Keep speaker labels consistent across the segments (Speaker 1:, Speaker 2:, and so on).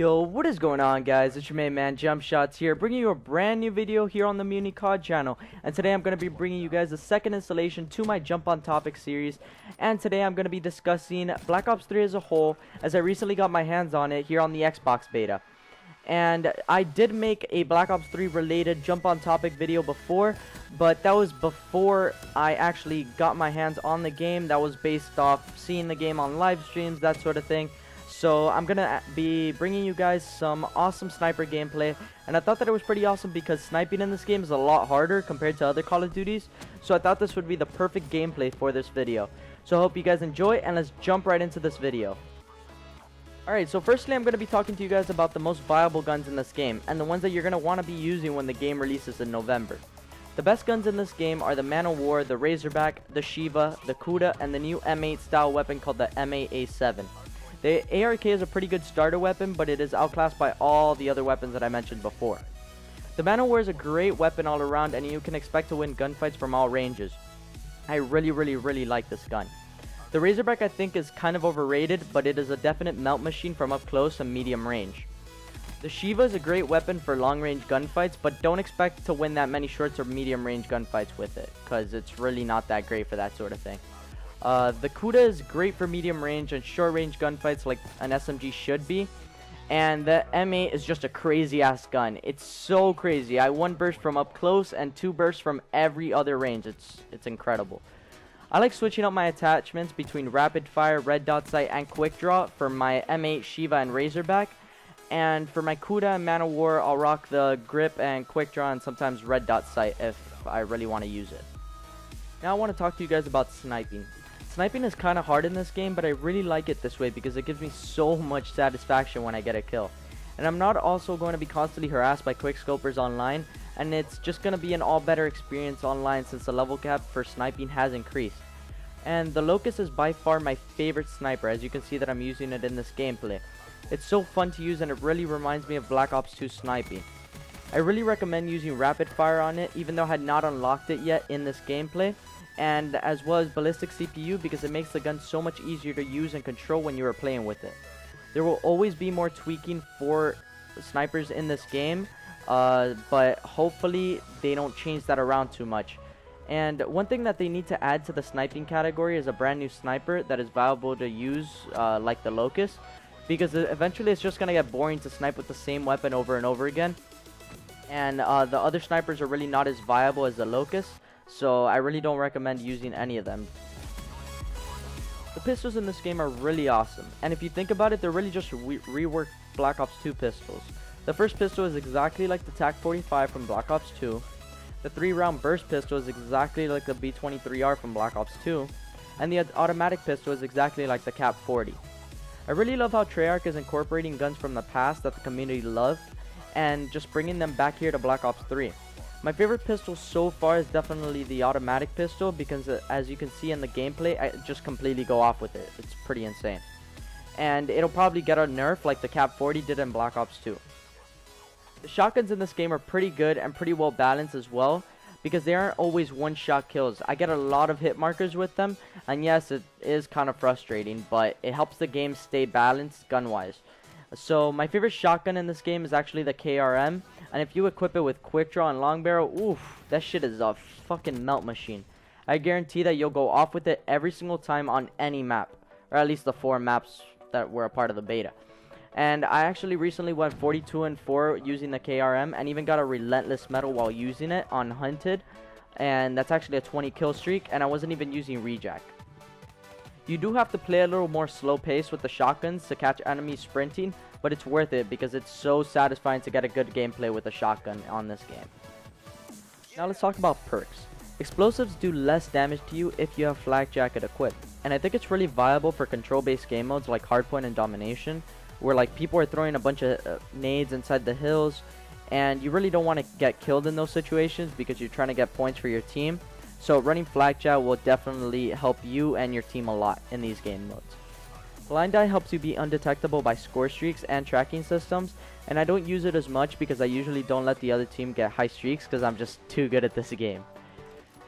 Speaker 1: Yo, what is going on, guys? It's your main man Jump Shots here, bringing you a brand new video here on the MuniCod channel. And today I'm going to be bringing you guys the second installation to my Jump on Topic series. And today I'm going to be discussing Black Ops 3 as a whole, as I recently got my hands on it here on the Xbox beta. And I did make a Black Ops 3 related Jump on Topic video before, but that was before I actually got my hands on the game. That was based off seeing the game on live streams, that sort of thing. So I'm gonna be bringing you guys some awesome sniper gameplay, and I thought that it was pretty awesome because sniping in this game is a lot harder compared to other Call of Duties. So I thought this would be the perfect gameplay for this video. So I hope you guys enjoy, and let's jump right into this video. Alright, so firstly I'm going to be talking to you guys about the most viable guns in this game, and the ones that you're going to want to be using when the game releases in November. The best guns in this game are the Man of War, the Razorback, the Shiva, the Kuda, and the new M8 style weapon called the M8A7. The ARK is a pretty good starter weapon, but it is outclassed by all the other weapons that I mentioned before. The Man of War is a great weapon all around, and you can expect to win gunfights from all ranges. I really like this gun. The Razorback I think is kind of overrated, but it is a definite melt machine from up close and medium range. The Shiva is a great weapon for long range gunfights, but don't expect to win that many short or medium range gunfights with it, because it's really not that great for that sort of thing. The Kuda is great for medium range and short range gunfights like an SMG should be. And the M8 is just a crazy ass gun. It's so crazy. I 1 burst from up close and 2 bursts from every other range. It's incredible. I like switching up my attachments between rapid fire, red dot sight, and quick draw for my M8, Shiva, and Razorback. And for my Kuda and Man of War, I'll rock the grip and quick draw and sometimes red dot sight if I really want to use it. Now I want to talk to you guys about sniping. Sniping is kind of hard in this game, but I really like it this way because it gives me so much satisfaction when I get a kill. And I'm not also going to be constantly harassed by quickscopers online, and it's just going to be an all better experience online since the level cap for sniping has increased. And the Locust is by far my favorite sniper, as you can see that I'm using it in this gameplay. It's so fun to use and it really reminds me of Black Ops 2 sniping. I really recommend using rapid fire on it, even though I had not unlocked it yet in this gameplay, and as well as ballistic CPU because it makes the gun so much easier to use and control when you are playing with it. There will always be more tweaking for snipers in this game, but hopefully they don't change that around too much. And one thing that they need to add to the sniping category is a brand new sniper that is viable to use, like the Locust, because eventually it's just going to get boring to snipe with the same weapon over and over again. And the other snipers are really not as viable as the Locust, so I really don't recommend using any of them. The pistols in this game are really awesome, and if you think about it, they're really just reworked Black Ops 2 pistols. The first pistol is exactly like the TAC-45 from Black Ops 2. The 3-round burst pistol is exactly like the B-23R from Black Ops 2, and the automatic pistol is exactly like the CAP-40. I really love how Treyarch is incorporating guns from the past that the community loved, and just bringing them back here to Black Ops 3. My favorite pistol so far is definitely the automatic pistol because as you can see in the gameplay, I just completely go off with it. It's pretty insane. And it'll probably get a nerf like the CAP-40 did in Black Ops 2. The shotguns in this game are pretty good and pretty well balanced as well because they aren't always one-shot kills. I get a lot of hit markers with them, and yes, it is kind of frustrating, but it helps the game stay balanced gun-wise. So my favorite shotgun in this game is actually the KRM, and if you equip it with quick draw and long barrel, oof, that shit is a fucking melt machine. I guarantee that you'll go off with it every single time on any map, or at least the 4 maps that were a part of the beta. And I actually recently went 42-4 using the KRM, and even got a relentless medal while using it on Hunted, and that's actually a 20 kill streak, and I wasn't even using rejack. You do have to play a little more slow pace with the shotguns to catch enemies sprinting, but it's worth it because it's so satisfying to get a good gameplay with a shotgun on this game. Now let's talk about perks. Explosives do less damage to you if you have Flak Jacket equipped, and I think it's really viable for control-based game modes like Hardpoint and Domination, where like people are throwing a bunch of nades inside the hills, and you really don't want to get killed in those situations because you're trying to get points for your team. So running Flak Jacket will definitely help you and your team a lot in these game modes. Blind Eye helps you be undetectable by score streaks and tracking systems, and I don't use it as much because I usually don't let the other team get high streaks because I'm just too good at this game.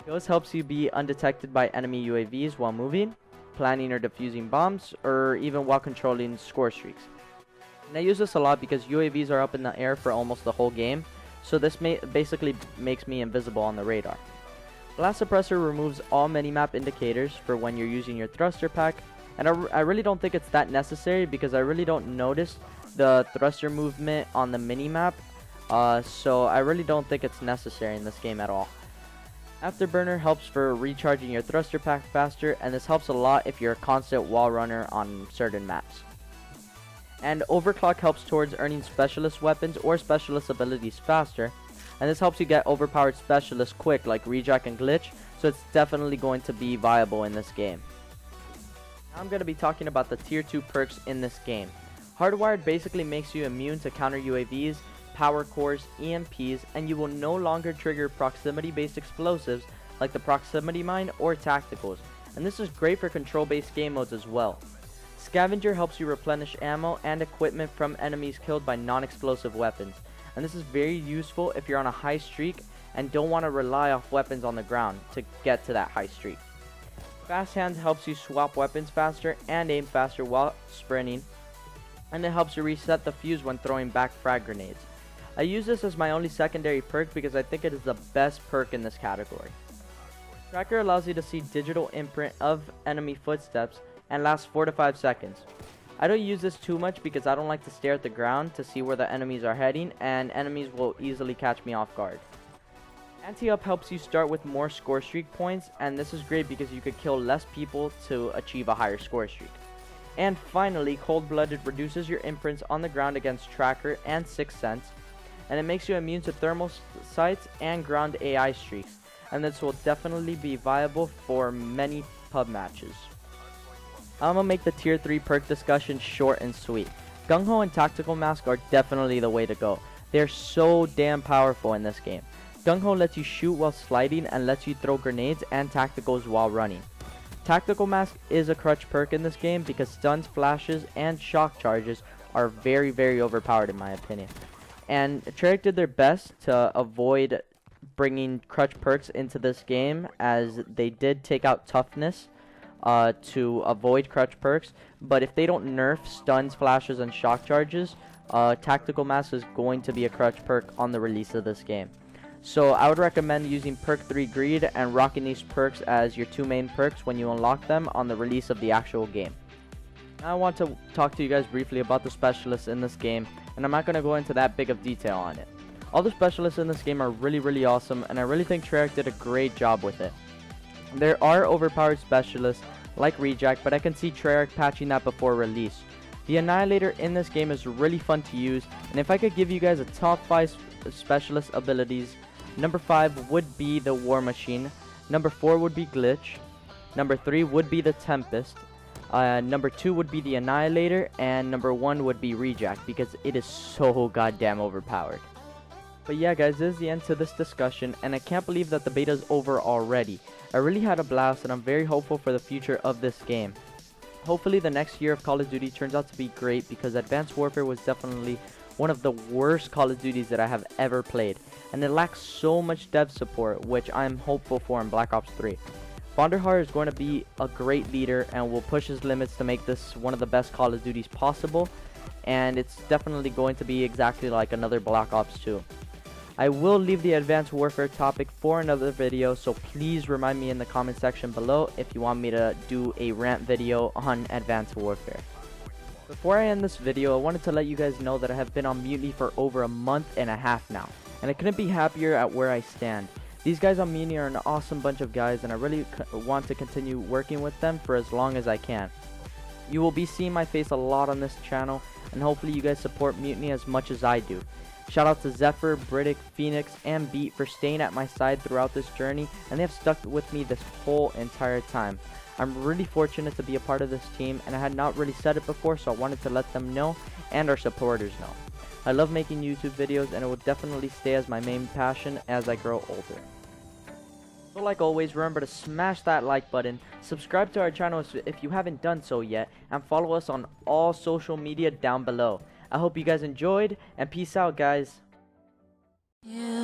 Speaker 1: Ghost helps you be undetected by enemy UAVs while moving, planning or defusing bombs, or even while controlling score streaks. And I use this a lot because UAVs are up in the air for almost the whole game, so this basically makes me invisible on the radar. Blast Suppressor removes all minimap indicators for when you're using your thruster pack, and I really don't think it's that necessary because I really don't notice the thruster movement on the minimap, so I really don't think it's necessary in this game at all. Afterburner helps for recharging your thruster pack faster, and this helps a lot if you're a constant wall runner on certain maps. And Overclock helps towards earning specialist weapons or specialist abilities faster, and this helps you get overpowered specialists quick like Rejack and Glitch, so it's definitely going to be viable in this game. Now I'm going to be talking about the tier 2 perks in this game. Hardwired basically makes you immune to counter UAVs, power cores, EMPs, and you will no longer trigger proximity based explosives like the proximity mine or tacticals, and this is great for control based game modes as well. Scavenger helps you replenish ammo and equipment from enemies killed by non-explosive weapons, and this is very useful if you're on a high streak and don't want to rely off weapons on the ground to get to that high streak. Fast Hands helps you swap weapons faster and aim faster while sprinting, and it helps you reset the fuse when throwing back frag grenades. I use this as my only secondary perk because I think it is the best perk in this category. Tracker allows you to see digital imprint of enemy footsteps and lasts 4 to 5 seconds. I don't use this too much because I don't like to stare at the ground to see where the enemies are heading, and enemies will easily catch me off guard. Anti-up helps you start with more score streak points, and this is great because you could kill less people to achieve a higher score streak. And finally, Cold-Blooded reduces your imprints on the ground against Tracker and Sixth Sense, and it makes you immune to thermal sights and ground AI streaks, and this will definitely be viable for many pub matches. I'm gonna make the tier 3 perk discussion short and sweet. Gung Ho and Tactical Mask are definitely the way to go. They're so damn powerful in this game. Gung Ho lets you shoot while sliding and lets you throw grenades and tacticals while running. Tactical Mask is a crutch perk in this game because stuns, flashes, and shock charges are very overpowered in my opinion. And Treyarch did their best to avoid bringing crutch perks into this game, as they did take out toughness to avoid crutch perks, but if they don't nerf stuns, flashes, and shock charges, Tactical Mask is going to be a crutch perk on the release of this game. So I would recommend using perk 3 Greed and rocking these perks as your 2 main perks when you unlock them on the release of the actual game. Now I want to talk to you guys briefly about the specialists in this game, and I'm not going to go into that big of detail on it. All the specialists in this game are really awesome, and I really think Treyarch did a great job with it. There are overpowered specialists like Rejack, but I can see Treyarch patching that before release. The Annihilator in this game is really fun to use, and if I could give you guys a top 5 specialist abilities, number 5 would be the War Machine, number 4 would be Glitch, number 3 would be the Tempest, number 2 would be the Annihilator, and number 1 would be Rejack because it is so goddamn overpowered. But yeah guys, this is the end to this discussion, and I can't believe that the beta is over already. I really had a blast, and I'm very hopeful for the future of this game. Hopefully the next year of Call of Duty turns out to be great, because Advanced Warfare was definitely one of the worst Call of Duties that I have ever played, and it lacks so much dev support, which I'm hopeful for in Black Ops 3. Vonderhaar is going to be a great leader and will push his limits to make this one of the best Call of Duties possible, and it's definitely going to be exactly like another Black Ops 2. I will leave the Advanced Warfare topic for another video, so please remind me in the comment section below if you want me to do a rant video on Advanced Warfare. Before I end this video, I wanted to let you guys know that I have been on Mutiny for over a month and a half now, and I couldn't be happier at where I stand. These guys on Mutiny are an awesome bunch of guys, and I really want to continue working with them for as long as I can. You will be seeing my face a lot on this channel, and hopefully you guys support Mutiny as much as I do. Shout out to Zephyr, Britick, Phoenix, and Beat for staying at my side throughout this journey, and they have stuck with me this whole entire time. I'm really fortunate to be a part of this team, and I had not really said it before, so I wanted to let them know and our supporters know. I love making YouTube videos, and it will definitely stay as my main passion as I grow older. So like always, remember to smash that like button, subscribe to our channel if you haven't done so yet, and follow us on all social media down below. I hope you guys enjoyed, and peace out guys.
Speaker 2: Yeah.